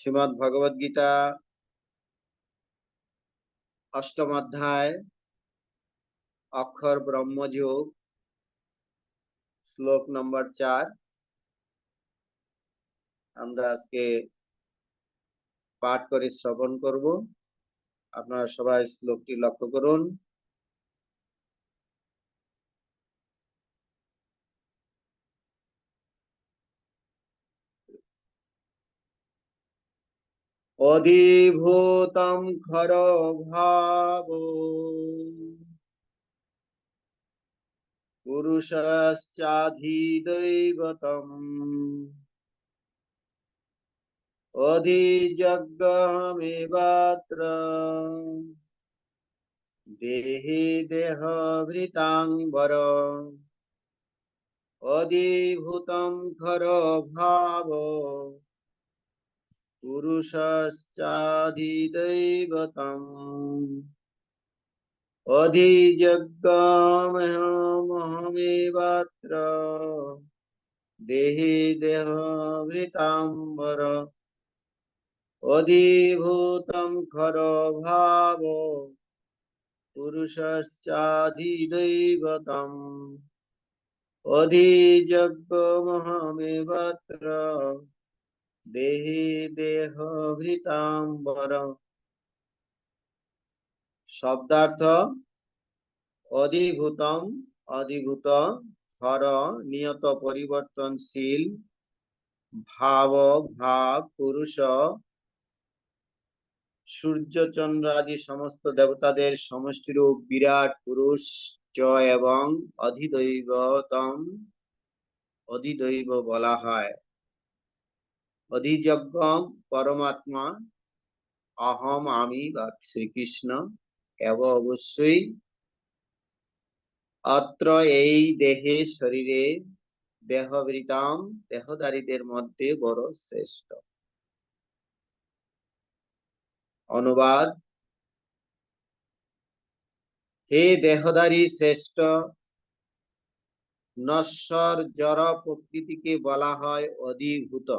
শ্রীমদ্ ভগবদ গীতা অষ্টম অধ্যায় অক্ষর ব্রহ্মযোগ শ্লোক নম্বর 4 আমরা আজকে পাঠ করে শ্রবণ করব। আপনারা সবাই শ্লোকটি লক্ষ্য করুন। অধিভূতম খর ভাব পুরুষশ্চাধিদৈবতম অধিযজ্ঞমেবাত্র দেহি দেহভৃতাঙ্গর অধিভূতম খর ভাব পুরুষশ্চাধিদৈবতম অধিযজ্ঞমহমেবাত্র দেহি দেহভৃতাম্বর অধিভূতম খর ভাব পুরুষশ্চাধিদৈবতম অধিযজ্ঞমহমেবাত্র দেহি দেহভৃতাম্বর। শব্দার্থ: অধিভূতম অধিভূত, খর নিয়ত পরিবর্তনশীল, ভাব ভাব পুরুষ সূর্য চন্দ্র আদি সমস্ত দেবতাদের সমষ্টিরূপ বিরাট পুরুষ চ এবং অধিদৈবতম অধিদৈব বলা হয়। অধিযজ্ঞম পরমাত্মা, অহম আমি বা শ্রীকৃষ্ণ এবং অবশ্যই অত্র এই দেহে শরীরে দেহবৃতাম দেহধারীদের মধ্যে বড় শ্রেষ্ঠ। অনুবাদ: হে দেহধারী শ্রেষ্ঠ, নশ্বর জড় প্রকৃতিকে বলা হয় অধিভূত।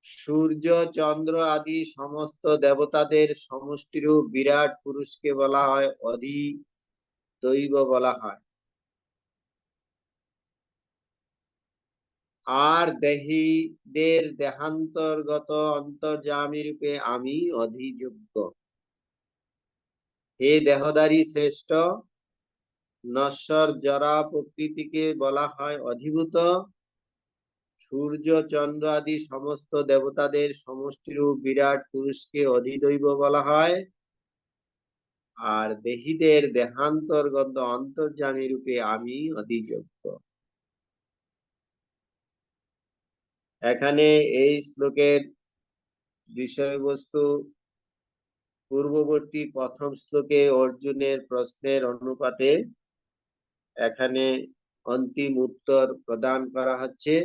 সূর্য চন্দ্র আদি সমস্ত দেবতাদের সমষ্টিরূপ বিরাট পুরুষকে বলা হয় অধিদৈব বলা হয়। আর দেহীদের দেহান্তর্গত অন্তর্যামী রূপে আমি অধিযজ্ঞ। হে দেহধারী শ্রেষ্ঠ, নশ্বর জরা প্রকৃতিকে বলা হয় অধিভূত। সূর্য চন্দ্র আদি সমস্ত দেবতাদের সমষ্টিরূপ বিরাট পুরুষকে অধিদৈব বলা হয়। আর দেহীদের দেহান্তর্গত অন্তর্যামী রূপে আমি অধিযজ্ঞ। এখানে এই শ্লোকের বিষয়বস্তু পূর্ববর্তী প্রথম শ্লোকে অর্জুনের প্রশ্নের অনুপাতে এখানে অন্তিম উত্তর প্রদান করা হচ্ছে।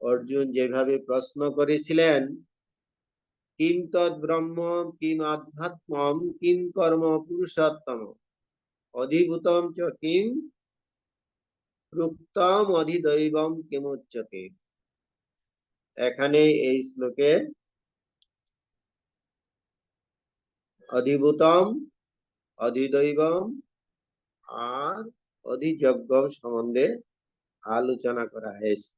অর্জুন যেভাবে প্রশ্ন করেছিলেন, কিম তৎ ব্রহ্ম কিম আধ্যাত্মম কিম কর্ম পুরুষোত্তম অধিভূতম চ কিম প্রুক্তম অধিদৈবম কিমুচ্যতে। এখানে এই শ্লোকে অধিভূতম, অধিদৈবম আর অধিযজ্ঞম সম্বন্ধে আলোচনা করা হয়েছে।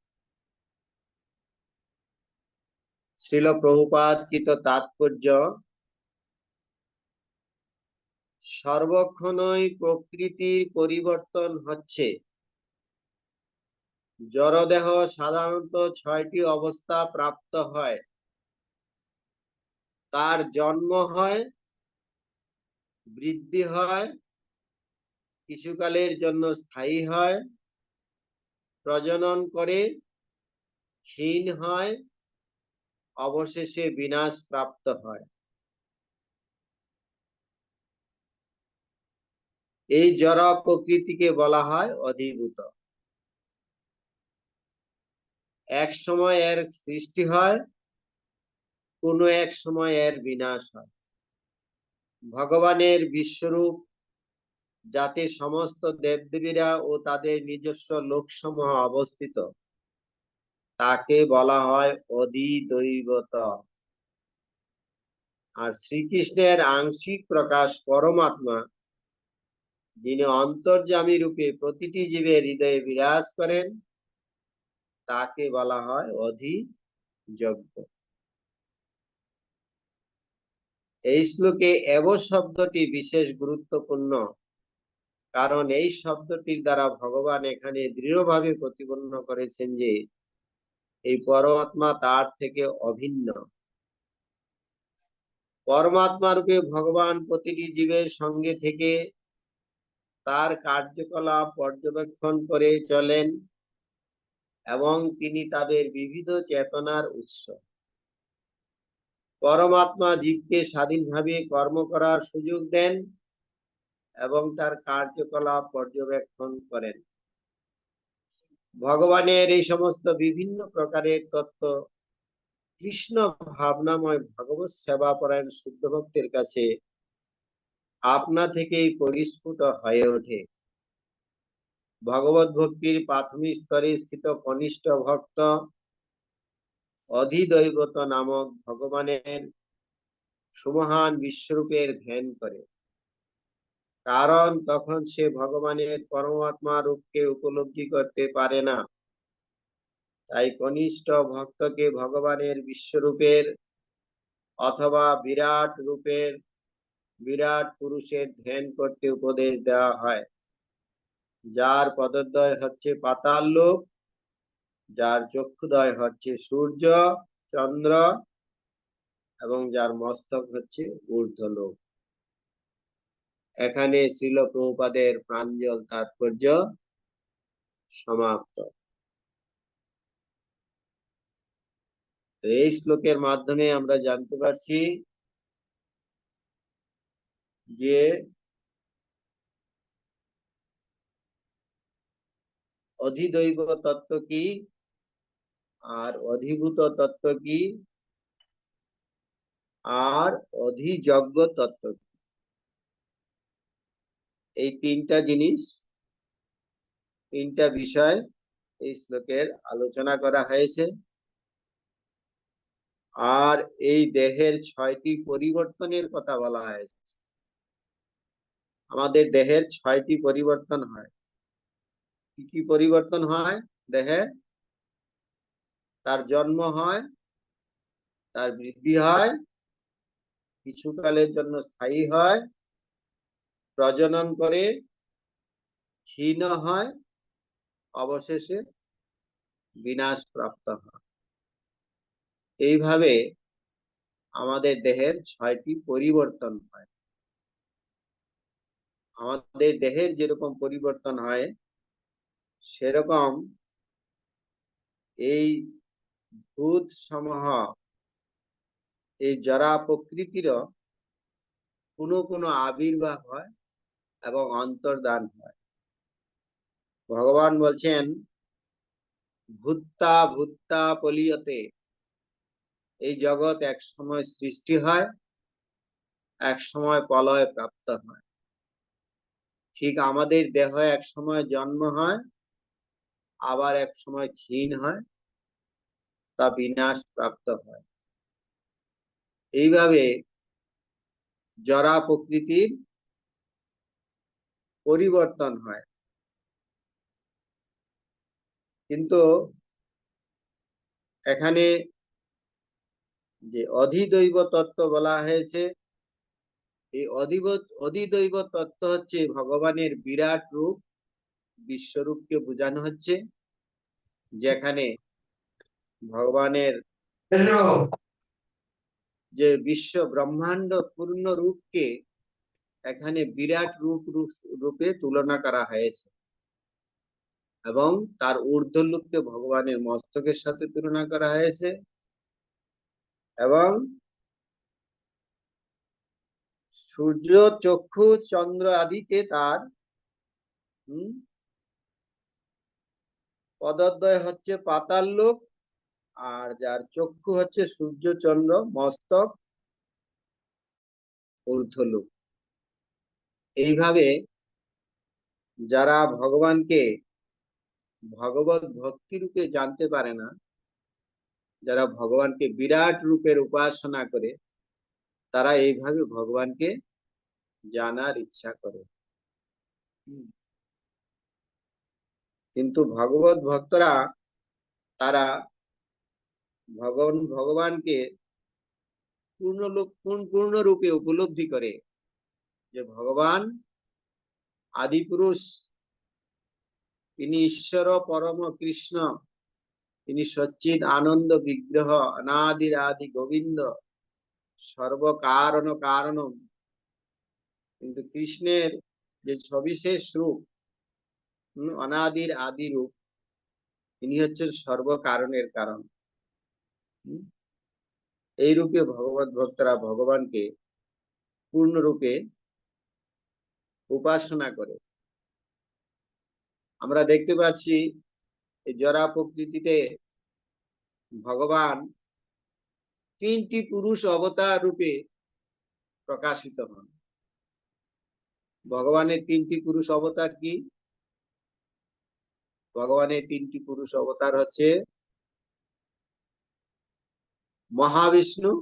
শ্রীল প্রভুপাদ কৃত তাৎপর্য: সর্বক্ষণই প্রকৃতির পরিবর্তন হচ্ছে। জড়দেহ সাধারণত 6টি অবস্থা প্রাপ্ত হয়। তার জন্ম হয়, বৃদ্ধি হয়, কিছুকালের জন্য স্থায়ী হয়, প্রজনন করে, ক্ষীণ হয়, অবশেষে বিনাশ প্রাপ্ত হয়। এই জড় প্রকৃতিকে বলা হয় অধিভূত। এক সময় এর সৃষ্টি হয়, কোনো এক সময় এর বিনাশ হয়। ভগবানের বিশ্বরূপ, যাতে সমস্ত দেবদেবীরা ও তাদের নিজস্ব লোকসমূহ অবস্থিত, তাকে বলা হয় অধিদৈবত। আর শ্রীকৃষ্ণের আংশিক প্রকাশ পরমাত্মা, যিনি অন্তর্যামী রূপে প্রতিটি জীবের হৃদয়ে বিরাজ করেন, তাকে বলা হয় অধিযজ্ঞ। এই শ্লোকে এব শব্দটি বিশেষ গুরুত্বপূর্ণ, কারণ এই শব্দটির দ্বারা ভগবান এখানে দৃঢ়ভাবে প্রতিপন্ন করেছেন যে এই পরমাত্মা তার থেকে অভিন্ন। পরমাত্মা রূপে ভগবান প্রতিটি জীবের সঙ্গে থেকে তার কার্যকলাপ পর্যবেক্ষণ করে চলেন এবং তিনি তাদের বিবিধ চেতনার উৎস। পরমাত্মা জীবকে স্বাধীনভাবে কর্ম করার সুযোগ দেন এবং তার কার্যকলাপ পর্যবেক্ষণ করেন। ভগবানের এই সমস্ত বিভিন্ন প্রকারের তত্ত্ব কৃষ্ণ ভাবনাময় ভগবত সেবা পরায়ণ শুদ্ধ ভক্তের কাছে আপনা থেকেই পরিস্ফুট হয়ে ওঠে। ভগবত ভক্তির প্রাথমিক স্তরে স্থিত কনিষ্ঠ ভক্ত অধিদৈবত নামক ভগবানের সুমহান বিশ্বরূপের ধ্যান করে, কারণ তখন সে ভগবানের পরমাত্মা রূপকে উপলব্ধি করতে পারে না। তাই কনিষ্ঠ ভক্তকে ভগবানের বিশ্বরূপের অথবা বিরাট পুরুষের ধ্যান করতে উপদেশ দেওয়া হয়, যার পদদ্বয় হচ্ছে পাতাল লোক, যার চক্ষুদ্বয় হচ্ছে সূর্য চন্দ্র এবং যার মস্তক হচ্ছে ঊর্ধ্বলোক। এখানে শ্রীল প্রভুপাদের প্রাঞ্জল তাৎপর্য সমাপ্ত। এই শ্লোকের মাধ্যমে আমরা জানতে পারছি যে অধিদৈব তত্ত্ব কি আর অধিভূত তত্ত্ব কি আর অধিযজ্ঞ তত্ত্ব কি। এই তিনটা জিনিস, তিনটা বিষয় এই শ্লোকের আলোচনা করা হয়েছে। আর এই দেহের 6টি পরিবর্তনের কথা বলা হয়েছে। আমাদের দেহের 6টি পরিবর্তন হয়। কি কি পরিবর্তন হয় দেহের? তার জন্ম হয়, তার বৃদ্ধি হয়, কিছুকালের জন্য স্থায়ী হয়, প্রজনন করে, ক্ষীণ হয়, অবশেষে বিনাশ প্রাপ্ত হয়। এইভাবে আমাদের দেহের 6টি পরিবর্তন হয়। আমাদের দেহের যেরকম পরিবর্তন হয়, সেরকম এই ভূত সমূহ, এই জরা প্রকৃতির কোনো কোনো আবির্ভাব হয় এবং অন্তর্ধান হয়। ভগবান বলছেন ভূত্তা ভূত্তা পলিয়তে, এই জগৎ এক সময় সৃষ্টি হয়, এক সময় প্রলয় প্রাপ্ত হয়। ঠিক আমাদের দেহ এক সময় জন্ম হয়, আবার এক সময় ক্ষীণ হয়, তা বিনাশ প্রাপ্ত হয়। এইভাবে জরা প্রকৃতির পরিবর্তন হয়। কিন্তু এখানে যে অধিদৈব তত্ত্ব বলা হয়েছে, এই অধিদৈব তত্ত্ব হচ্ছে ভগবানের বিরাট রূপ, বিশ্বরূপকে বোঝানো হচ্ছে, যেখানে ভগবানের যে বিশ্ব ব্রহ্মাণ্ড পূর্ণ রূপকে এখানে বিরাট রূপে তুলনা করা হয়েছে এবং তার ঊর্ধ্বলোককে ভগবানের মস্তকের সাথে তুলনা করা হয়েছে এবং সূর্য চক্ষু চন্দ্র আদিকে তার পদদ্বয় হচ্ছে পাতাল লোক, আর যার চক্ষু হচ্ছে সূর্য চন্দ্র, মস্তক ঊর্ধ্বলোক। এইভাবে যারা ভগবানকে ভগবত ভক্তি রূপে জানতে পারে না, যারা ভগবানকে বিরাট রূপের উপাসনা করে তারা এইভাবে ভগবানকে জানার ইচ্ছা করে। কিন্তু ভগবত ভক্তরা তারা ভগবানকে পূর্ণরূপে উপলব্ধি করে যে ভগবান আদি পুরুষ, তিনি ঈশ্বর পরম কৃষ্ণ, তিনি সচ্চিদ আনন্দ বিগ্রহ, অনাদির আদি গোবিন্দ, সর্বকারণ কারণম। কিন্তু কৃষ্ণের যে সবিশেষ রূপ, অনাদির আদি রূপ, তিনি হচ্ছেন সর্বকারণের কারণ। এই রূপে ভগবত ভক্তরা ভগবানকে পূর্ণরূপে উপাসনা করে। আমরা দেখতে পাচ্ছি জরা প্রকৃতিতে ভগবান তিনটি পুরুষ অবতার রূপে প্রকাশিত হন। ভগবানের তিনটি পুরুষ অবতার কি? ভগবানের তিনটি পুরুষ অবতার হচ্ছে মহাবিষ্ণু,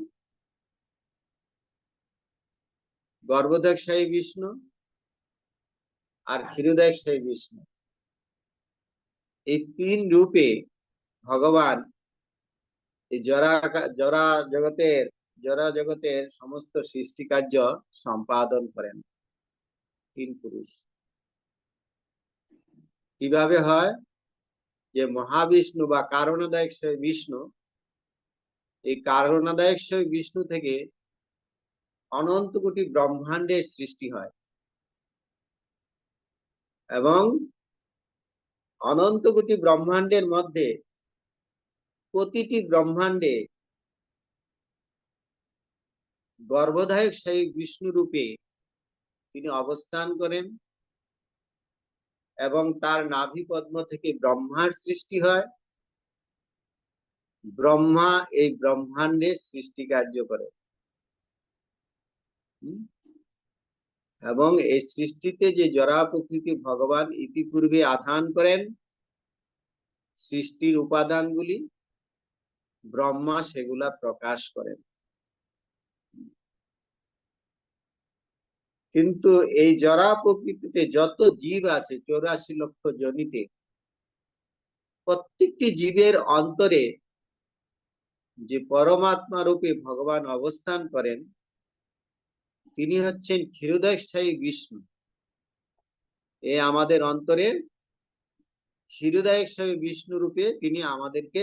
গর্ভোদকশায়ী বিষ্ণু আর ক্ষীরোদকশায়ী বিষ্ণু। এই তিন রূপে ভগবান এই জরা জগতের সমস্ত সৃষ্টি কার্য সম্পাদন করেন। তিন পুরুষ কিভাবে হয়? যে মহাবিষ্ণু বা কারণদায়ক বিষ্ণু, এই কারণদায়ক বিষ্ণু থেকে অনন্ত কোটি ব্রহ্মাণ্ডের সৃষ্টি হয় এবং অনন্ত কোটি ব্রহ্মাণ্ডের মধ্যে প্রতিটি ব্রহ্মাণ্ডে গর্ভধায়ক সেই বিষ্ণু রূপে তিনি অবস্থান করেন এবং তার নাভি পদ্ম থেকে ব্রহ্মার সৃষ্টি হয়। ব্রহ্মা এই ব্রহ্মাণ্ডের সৃষ্টি কার্য করে এবং এই সৃষ্টিতে যে জরা প্রকৃতি ভগবান ইতিপূর্বে আধান করেন, সৃষ্টির উপাদানগুলি ব্রহ্মা সেগুলা প্রকাশ করেন। কিন্তু এই জরা প্রকৃতিতে যত জীব আছে 84 লক্ষ জনিতে, প্রত্যেকটি জীবের অন্তরে যে পরমাত্মা রূপে ভগবান অবস্থান করেন, তিনি হচ্ছেন ক্ষীরোদকশায়ী বিষ্ণু। এ আমাদের অন্তরে ক্ষীরোদকশায়ী বিষ্ণু রূপে তিনি আমাদেরকে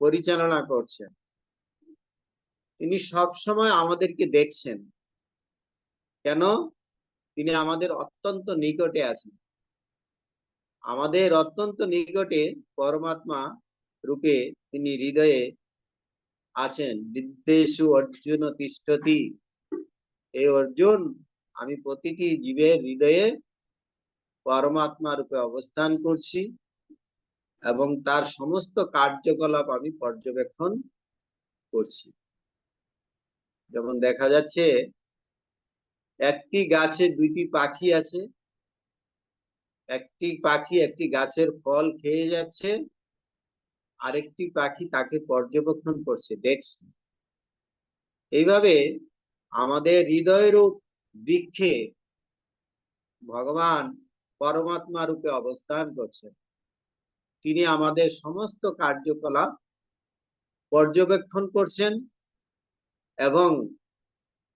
পরিচালনা করছেন। তিনি সব সময় আমাদেরকে দেখছেন। কেন? তিনি আমাদের অত্যন্ত নিকটে আছেন। আমাদের অত্যন্ত নিকটে পরমাত্মা রূপে তিনি হৃদয়ে আছেন। হৃদ্যেষু অর্জুন তিষ্ঠতি। এই অর্জুন, আমি প্রতিটি জীবের হৃদয়ে পরমাত্মা রূপে অবস্থান করছি এবং তার সমস্ত কার্যকলাপ আমি পর্যবেক্ষণ করছি। যেমন দেখা যাচ্ছে একটি গাছে দুইটি পাখি আছে, একটি পাখি একটি গাছের ফল খেয়ে যাচ্ছে, আরেকটি পাখি তাকে পর্যবেক্ষণ করছে, দেখছে। এইভাবে আমাদের হৃদয়রূপ বৃক্ষে ভগবান পরমাত্মা রূপে অবস্থান করছেন। তিনি আমাদের সমস্ত কার্যকলাপ পর্যবেক্ষণ করছেন এবং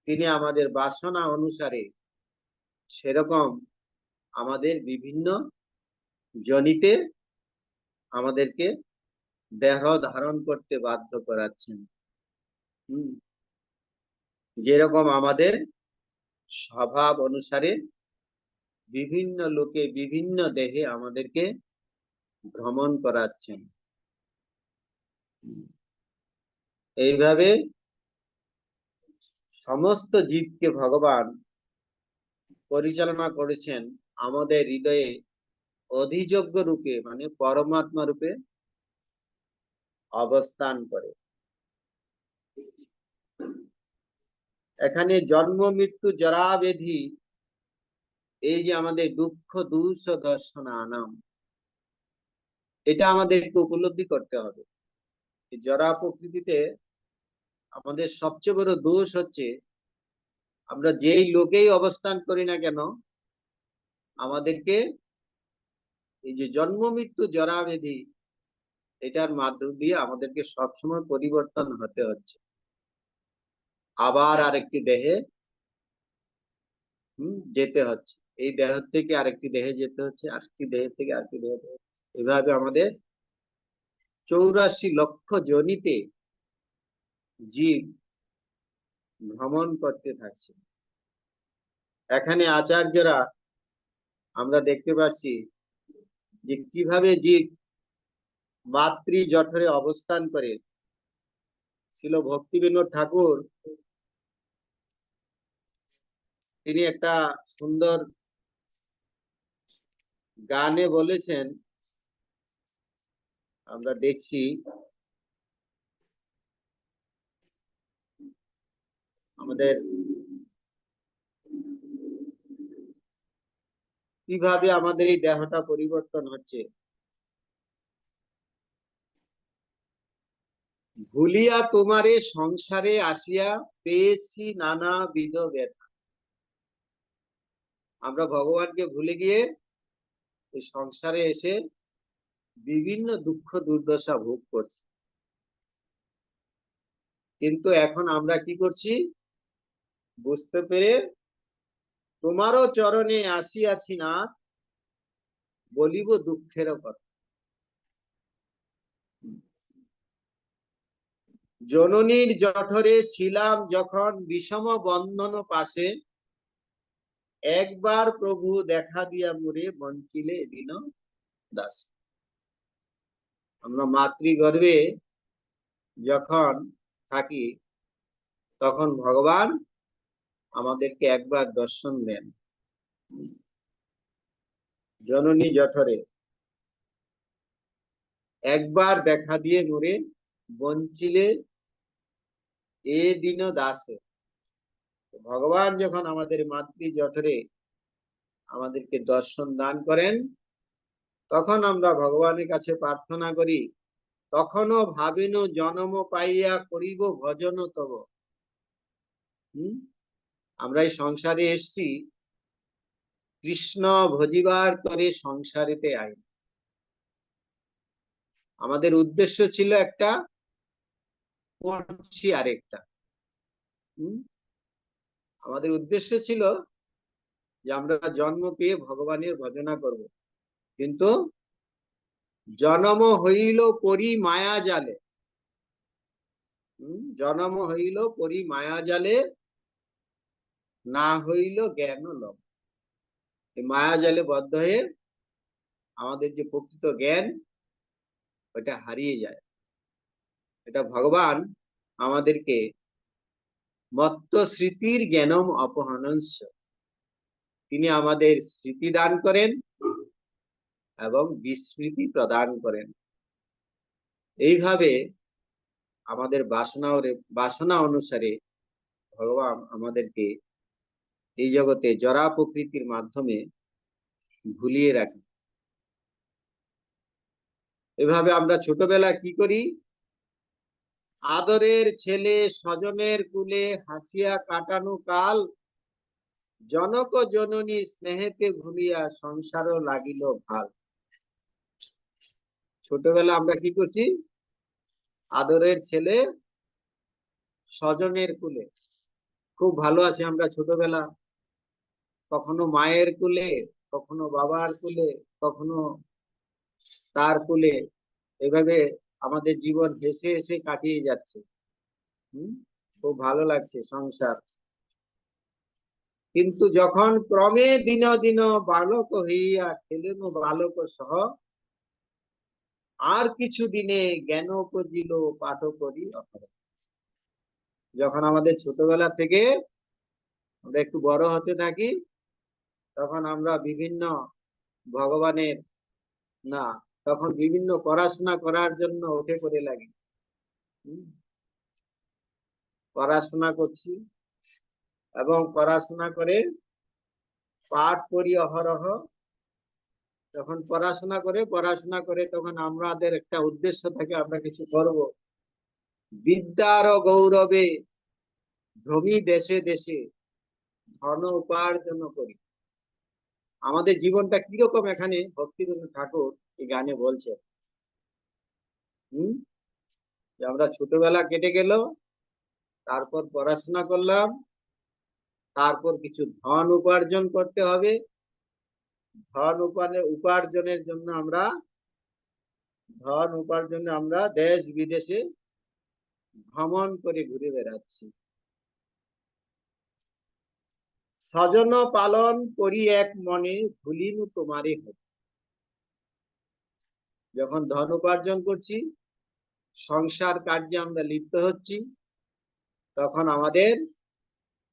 তিনি আমাদের বাসনা অনুসারে সেরকম আমাদের বিভিন্ন জনিতে আমাদেরকে দেহ ধারণ করতে বাধ্য করাচ্ছেন। যেরকম আমাদের স্বভাব অনুসারে বিভিন্ন লোকে বিভিন্ন দেহে আমাদেরকে ভ্রমণ করাচ্ছেন। এইভাবে সমস্ত জীবকে ভগবান পরিচালনা করেছেন আমাদের হৃদয়ে অধিযোগ্য রূপে, মানে পরমাত্মা রূপে অবস্থান করে। এখানে জন্ম মৃত্যু জরা ব্যাধি, এই যে আমাদের দুঃখ দুঃখ দর্শন আনাম, এটা আমাদেরকে উপলব্ধি করতে হবে। জড়া প্রকৃতিতে আমাদের সবচেয়ে বড় দোষ হচ্ছে, আমরা যেই লোকেই অবস্থান করি না কেন, আমাদেরকে এই যে জন্ম মৃত্যু জরা ব্যাধি, এটার মাধ্যম দিয়ে আমাদেরকে সবসময় পরিবর্তন হতে হচ্ছে, আবার আরেকটি দেহে যেতে হচ্ছে, এই দেহ থেকে আরেকটি দেহে যেতে হচ্ছে, আরেকটি দেহ থেকে আরেকটি দেহে, এভাবে আমাদের 84 লক্ষ যোনিতে জীব ভ্রমণ করতে থাকছে। এখানে আচার্যরা আমরা দেখতে পাচ্ছি যে কিভাবে জীব মাতৃ জঠরে অবস্থান করে। ছিল ভক্তিবিনোদ ঠাকুর তিনি একটা সুন্দর গানে বলেছেন, আমরা দেখছি আমাদের কিভাবে আমাদের এই দেহটা পরিবর্তন হচ্ছে। ভুলিয়া তোমারে সংসারে আসিয়া পেয়েছি নানা বিধ ব্যথা। আমরা ভগবানকে ভুলে গিয়ে এই সংসারে এসে বিভিন্ন দুঃখ দুর্দশা ভোগ করছি, কিন্তু এখন আমরা কি করছি বুঝতে পেরে, তোমারও চরণে আসিয়াছি না, বলিব দুঃখের কথা। জননীর জঠরে ছিলাম যখন বিষম বন্ধন পাশে, একবার প্রভু দেখা দিয়া মোরে বঞ্চিলে দিন দাস। আমরা মাতৃগর্ভে যখন থাকি তখন ভগবান আমাদেরকে একবার দর্শন দেন, জননী জঠরে একবার দেখা দিয়ে মোরে বঞ্চিলে এ দিন দাসে। ভগবান যখন আমাদের মাতৃ জঠরে আমাদেরকে দর্শন দান করেন, তখন আমরা ভগবানের কাছে প্রার্থনা করি, তখনও ভাবিনু জন্ম পাইয়া করিব ভজন তব। আমরা এই সংসারে এসছি কৃষ্ণ ভজিবার তরে সংসারেতে আই। আমাদের উদ্দেশ্য ছিল একটা, করছি আরেকটা। আমাদের উদ্দেশ্য ছিল যে আমরা জন্ম পেয়ে ভগবানের ভজনা করব, কিন্তু জন্ম হইল পরি মায়া জালে, জন্ম হইল পরি মায়া জালে, না হইল জ্ঞান লব। এই মায়া জালে বদ্ধ হয়ে আমাদের যে প্রকৃত জ্ঞান ওটা হারিয়ে যায়। এটা ভগবান আমাদেরকে মত্ত স্মৃতির জ্ঞানম অপহনস্য, তিনি আমাদের স্মৃতি দান করেন এবং বিস্মৃতি প্রদান করেন। এইভাবে আমাদের বাসনা অনুসারে ভগবান আমাদেরকে এই জগতে জড়া প্রকৃতির মাধ্যমে ভুলিয়ে রাখেন। এভাবে আমরা ছোটবেলায় কি করি, আদরের ছেলে স্বজনের কুলে হাসিয়া কাটানো কাল, জনক জননী স্নেহেতে ভুলিয়া সংসার লাগিল ভাল। ছোটবেলা আমরা কি করছি, আদরের ছেলে স্বজনের কুলে খুব ভালো আছি আমরা ছোটবেলা, কখনো মায়ের কুলে, কখনো বাবার কুলে, কখনো তার কুলে, এভাবে আমাদের জীবন হেসে হেসে কাটিয়ে যাচ্ছে। খুব ভালো লাগছে সংসার। কিন্তু যখন ক্রমে দিন দিন বালক হইয়া খেলেন বালক সহ, আর কিছু দিনে জ্ঞান উপজিল পাঠ করি অপরাধ। যখন আমাদের ছোটবেলা থেকে আমরা একটু বড় হতে থাকি, তখন আমরা বিভিন্ন ভগবানের না, তখন বিভিন্ন পড়াশোনা করার জন্য উঠে পড়ে লাগি, পড়াশোনা করছি এবং পড়াশোনা করে পাঠ করি অহরহ। যখন পড়াশোনা করে তখন আমাদের একটা উদ্দেশ্য থাকে, আমরা কিছু করব, বিদ্যার গৌরবে ভ্রমি দেশে দেশে ধন উপার্জন করি। আমাদের জীবনটা কিরকম এখানে ভক্তিবিনোদ ঠাকুর এই গানে বলছে। হম যে আমরা ছোটবেলা কেটে গেল, তারপর পড়াশোনা করলাম, তারপর কিছু ধন উপার্জন করতে হবে। উপার্জনের জন্য আমরা দেশ বিদেশে ভ্রমণ করে ঘুরে বেড়াচ্ছি। স্বজন পালন করি এক মনে, ভুলিনু তোমারই হোক। যখন ধন উপার্জন করছি, সংসার কার্যে আমরা লিপ্ত হচ্ছি, তখন আমাদের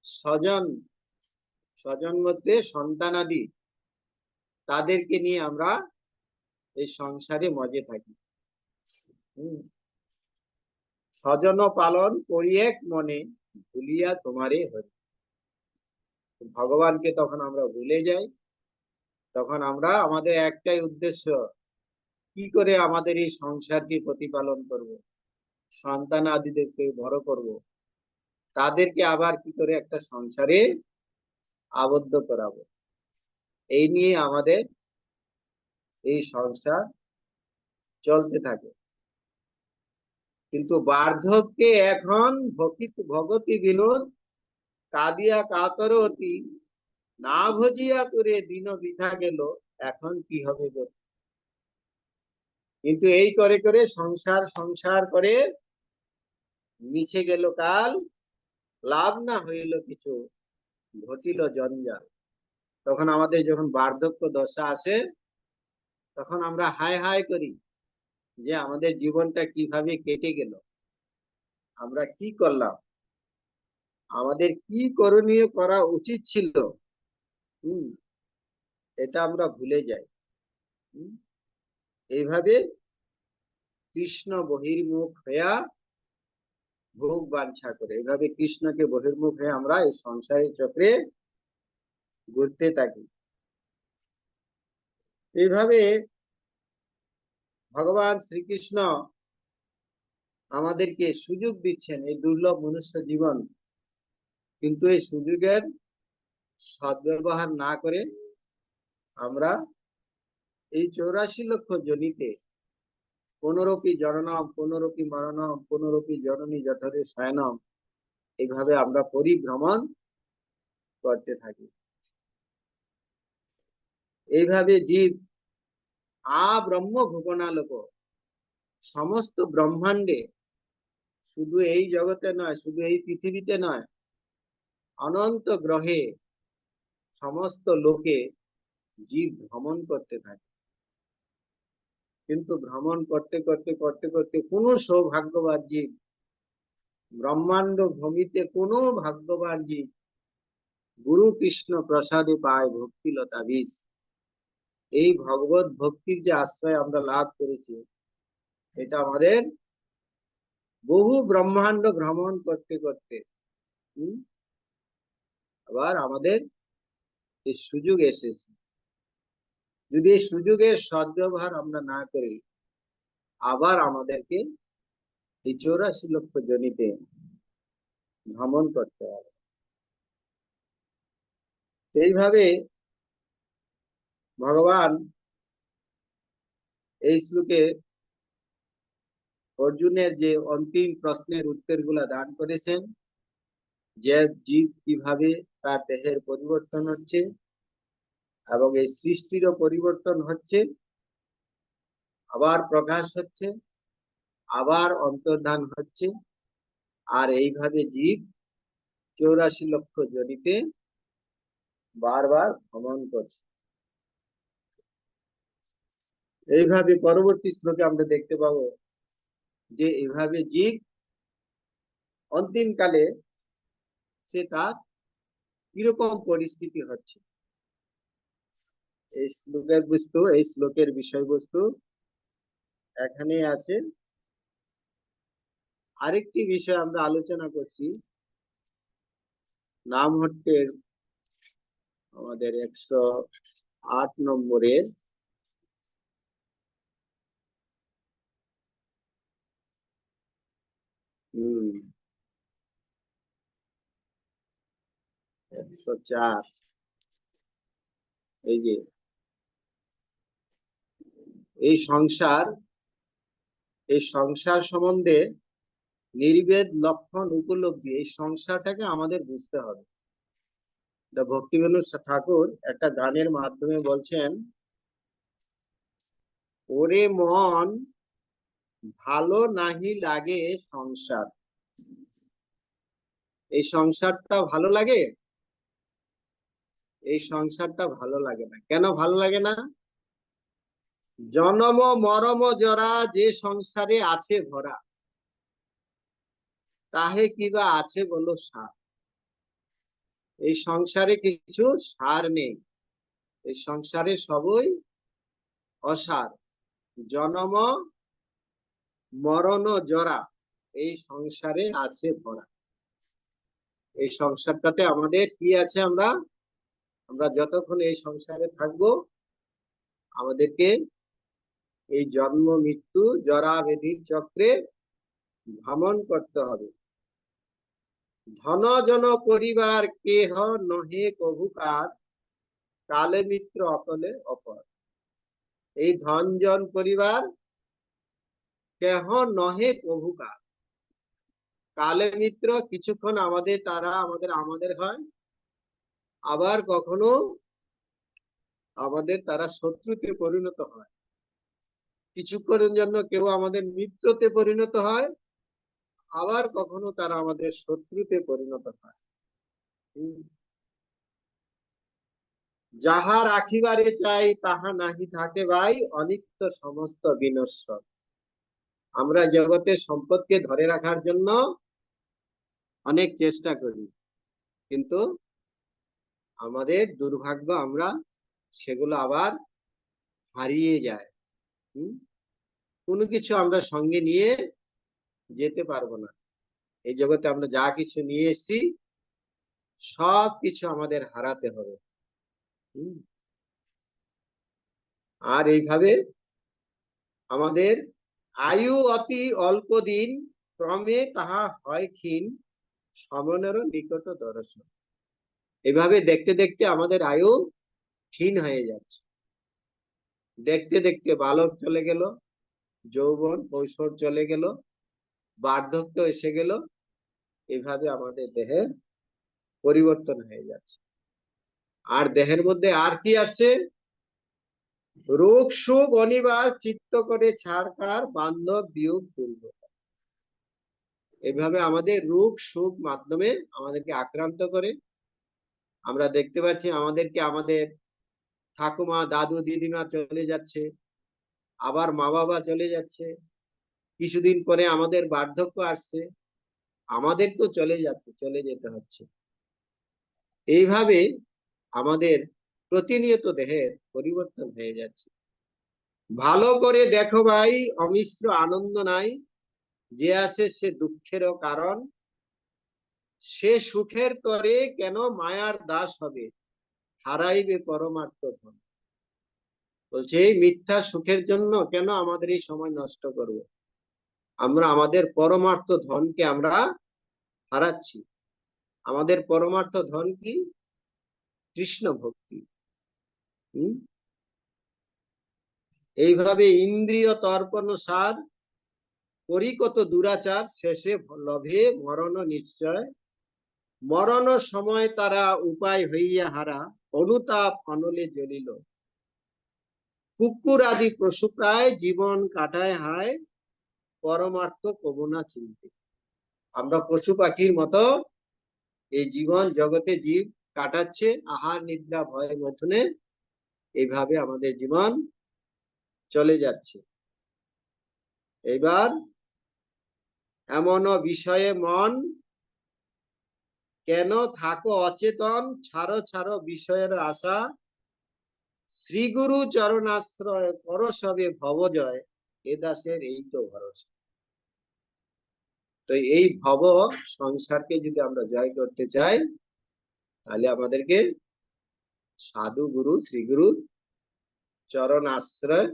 স্বজন স্বজন মধ্যে সন্তানাদি, তাদেরকে নিয়ে আমরা এই সংসারে মজে থাকি। স্বজন পালন করি এক মনে, ভুলিয়া তোমারে হরি। ভগবানকে তখন আমরা ভুলে যাই। তখন আমরা আমাদের একটাই উদ্দেশ্য, কি করে আমাদের এই সংসারকে প্রতিপালন করব, সন্তান আদিদেরকে বড় করব, তাদেরকে আবার কি করে একটা সংসারে আবদ্ধ করাবো, এই নিয়ে আমাদের এই সংসার চলতে থাকে। কিন্তু বার্ধক্যে এখন ভগতি বিনোদ, কাঁদিয়া কাতর অতি, না ভজিয়া করে দিন বৃথা গেল, এখন কি হবে গো। কিন্তু এই করে করে সংসার সংসার করে মিছে গেল কাল, লাভ না হইল কিছু, ঘটিল জঞ্জাল। তখন আমাদের যখন বার্ধক্য দশা আসে, তখন আমরা হায় হায় করি যে আমাদের জীবনটা কিভাবে কেটে গেল, আমরা কি করলাম, আমাদের কি করণীয় করা উচিত ছিল। হম এটা আমরা ভুলে যাই। এইভাবে কৃষ্ণ বহির্মুখ হইয়া ভোগ বাঞ্ছা করে, এইভাবে কৃষ্ণকে বহির্মুখ হয়ে আমরা এই সংসারের চক্রে ঘুরতে থাকি। এইভাবে ভগবান শ্রীকৃষ্ণ আমাদেরকে সুযোগ দিচ্ছেন, এই দুর্লভ মনুষ্য জীবন, কিন্তু এই সুযোগের সদ্ব্যবহার না করে আমরা এই 84 লক্ষ জনিতে পুনরপি জননম পুনরপি মরণম পুনরপি জননী জঠরে শয়নম, এইভাবে আমরা পরিভ্রমণ করতে থাকি। এইভাবে জীব ব্রহ্ম ভুবনালোক, সমস্ত ব্রহ্মাণ্ডে, শুধু এই জগতে নয়, শুধু এই পৃথিবীতে নয়, অনন্ত গ্রহে সমস্ত লোকে জীব ভ্রমণ করতে থাকে। কিন্তু ভ্রমণ করতে করতে করতে করতে কোন সৌভাগ্যবান জীব, ব্রহ্মাণ্ড ভূমিতে কোন ভাগ্যবান জীব গুরু কৃষ্ণ প্রসাদে পায় ভক্তিলতা বীজ। এই ভগবত ভক্তির যে আশ্রয় আমরা লাভ করেছি, এটা আমাদের বহু ব্রহ্মাণ্ড ভ্রমণ করতে করতে আবার আমাদের এই সুযোগ এসেছে। যদি এই সুযোগের সদ্ব্যবহার আমরা না করি, আবার আমাদেরকে এই 84 লক্ষ জনিতে ভ্রমণ করতে হবে। এইভাবে ভগবান এই শ্লোকে অর্জুনের যে অন্তিম প্রশ্নের উত্তরগুলা দান করেছেন, যে জীব কিভাবে তার দেহের পরিবর্তন হচ্ছে এবং এই সৃষ্টিরও পরিবর্তন হচ্ছে, আবার প্রকাশ হচ্ছে, আবার অন্তর্ধান হচ্ছে, আর এইভাবে জীব 84 লক্ষ জনিতে বারবার ভ্রমণ করছে। এইভাবে পরবর্তী শ্লোকে আমরা দেখতে পাবো যে এইভাবে জীব অন্তিমকালে সে তার কিরকম পরিস্থিতি হচ্ছে। এই শ্লোকের বিষয়বস্তু এখানে আছে। আরেকটি বিষয় আমরা আলোচনা করছি, নাম হচ্ছে আমাদের 108 নম্বরের 104। এই যে এই সংসার সম্বন্ধে নির্ভেদ লক্ষণ উপলব্ধি, এই সংসারটাকে আমাদের বুঝতে হবে। ভক্তিবিনোদ ঠাকুর একটা গানের মাধ্যমে বলছেন, ওরে মন ভালো নাহি লাগে সংসার। এই সংসারটা ভালো লাগে? এই সংসারটা ভালো লাগে না। কেন ভালো লাগে না? জনম মরম জরা যে সংসারে আছে ভরা, তাহে কিবা আছে বলো সার। এই সংসারে কিছু সার নেই, এই সংসারে সবই অসার। জনম মরণ জরা, এই সংসারে আছে ভরা। এই সংসারটাতে আমাদের কি আছে? আমরা যতক্ষণ এই সংসারে থাকবো, আমাদেরকে এই জন্ম মৃত্যু জরা ব্যাধির চক্রে ভ্রমণ করতে হবে। ধন জন পরিবার কেহ নহে কভুকার, কালে মিত্র অকলে অপর। এই ধন জন পরিবার কেহ নহে কভুকার, কালে মিত্র কিছুক্ষণ তারা আমাদের হয়, আবার কখনো তারা শত্রুতে পরিণত হয়। কিছুক্ষণের জন্য কেউ আমাদের মিত্রতে পরিণত হয়, আবার কখনো তারা আমাদের শত্রুতে পরিণত হয়। যাহা রাখিবারে চাই তাহা নাহি থাকে ভাই, অনিত্য সমস্ত বিনশ্বর। আমরা জগতের সম্পদকে ধরে রাখার জন্য অনেক চেষ্টা করি, কিন্তু আমাদের দুর্ভাগ্য আমরা সেগুলো আবার হারিয়ে যায়। কোনো কিছু আমরা সঙ্গে নিয়ে যেতে পারবো না। এই জগতে আমরা যা কিছু নিয়ে এসেছি সব কিছু আমাদের হারাতে হবে। আর এইভাবে আমাদের আয়ু অতি অল্প দিন, ক্রমে তাহা হয় ক্ষীণ, সমনেরও নিকট দর্শন। এভাবে দেখতে দেখতে আমাদের আয়ু ক্ষীণ হয়ে যাচ্ছে। দেখতে দেখতে বালক চলে গেল, যৌবন কৈশোর চলে গেল, বার্ধক্য এসে গেল। এইভাবে আমাদের দেহের পরিবর্তন হয়ে যাচ্ছে। আর দেহের মধ্যে আর কি আসছে? রোগ সুখ অনিবার চিত্ত করে ছাড়কার, বান্ধব বিয়োগ দুর্গ। এভাবে আমাদের রোগ সুখ মাধ্যমে আমাদেরকে আক্রান্ত করে। আমরা দেখতে পাচ্ছি আমাদের ঠাকুমা দাদু দিদিমা চলে যাচ্ছে, আবার মা বাবা চলে যাচ্ছে, কিছুদিন পরে আমাদের বার্ধক্য আসছে, আমাদেরকেও চলে যেতে হচ্ছে। এইভাবে আমাদের প্রতিনিয়ত দেহের পরিবর্তন হয়ে যাচ্ছে। ভালো করে দেখো ভাই, অমিশ্র আনন্দ নাই, যে আছে সে দুঃখেরও কারণ। সে সুখের তরে কেন মায়ার দাস হবে, হারাইবে পরমার্থ ধন। বলছে এই মিথ্যা সুখের জন্য কেন আমাদের এই সময় নষ্ট করব? আমরা আমাদের পরমার্থ ধনকে আমরা হারাচ্ছি। আমাদের পরমার্থ ধন কি? কৃষ্ণ ভক্তি। এইভাবে ইন্দ্রিয় তর্পণ সার করি কত দুরাচার, শেষে লভে মরণ নিশ্চয়। মরণ সময় তারা উপায় হইয়া হারা, অনুতাপ অনলে জ্বলিল। কুকুর আদি পশু প্রায় জীবন কাটায় হায়, পরমার্থ কবনা চিনতে। আমরা পশু পাখির মতো এই জীবন জগতে জীব কাটাচ্ছে, আহার নিদ্রা ভয়ের মধ্যে। এইভাবে আমাদের জীবন চলে যাচ্ছে। এবার এমন বিষয়ে মন কেন থাকো অচেতন, ছাড়ো ছাড়ো বিষয়ের আশা। শ্রী গুরু চরণাশ্রয় কর সবে ভবজয়, এ দাসের এই তো ভরসা। তো এই ভব সংসারকে যদি আমরা জয় করতে চাই, তাহলে আমাদেরকে সাধু গুরু শ্রী গুরু চরণ আশ্রয়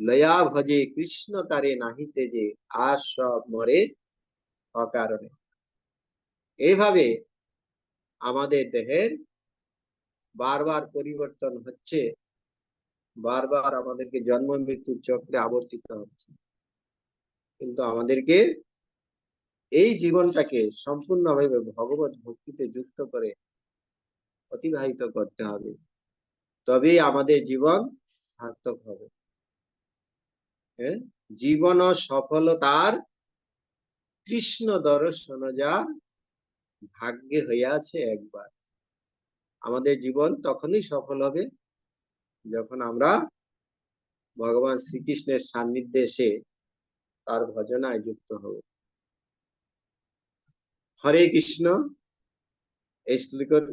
লয়া ভজে, কৃষ্ণ তারে নাহিতে যে, আর সব মরে অকারণে। এইভাবে আমাদের দেহের বারবার পরিবর্তন হচ্ছে, বারবার আমাদেরকে জন্ম মৃত্যুর চক্রে আবর্তিত হচ্ছে। কিন্তু আমাদেরকে এই জীবনটাকে সম্পূর্ণভাবে ভগবত ভক্তিতে যুক্ত করে অতিবাহিত করতে হবে, তবেই আমাদের জীবন সার্থক হবে। জীবন সফলতার কৃষ্ণ দর্শন যার ভাগ্যে হইয়াছে একবার। আমাদের জীবন তখনই সফল হবে যখন আমরা ভগবান শ্রীকৃষ্ণের সান্নিধ্যে এসে তার ভজনায় যুক্ত হব। হরে কৃষ্ণ। এই শ্লোকের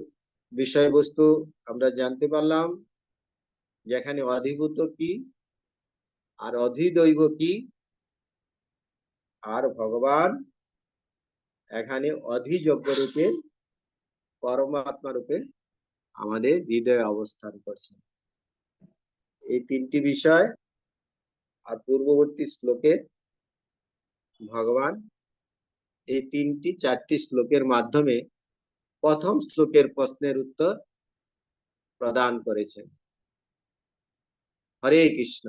বিষয়বস্তু আমরা জানতে পারলাম, যেখানে অধিভূত কি আর অধিদৈব কি, আর ভগবান এখানে অধিযোগ্য রূপে পরমাত্মা রূপে আমাদের হৃদয়ে অবস্থান করছেন। এই তিনটি বিষয় আর পূর্ববর্তী শ্লোকে ভগবান এই তিনটি চারটি শ্লোকের মাধ্যমে প্রথম শ্লোকের প্রশ্নের উত্তর প্রদান করেছেন। হরে কৃষ্ণ।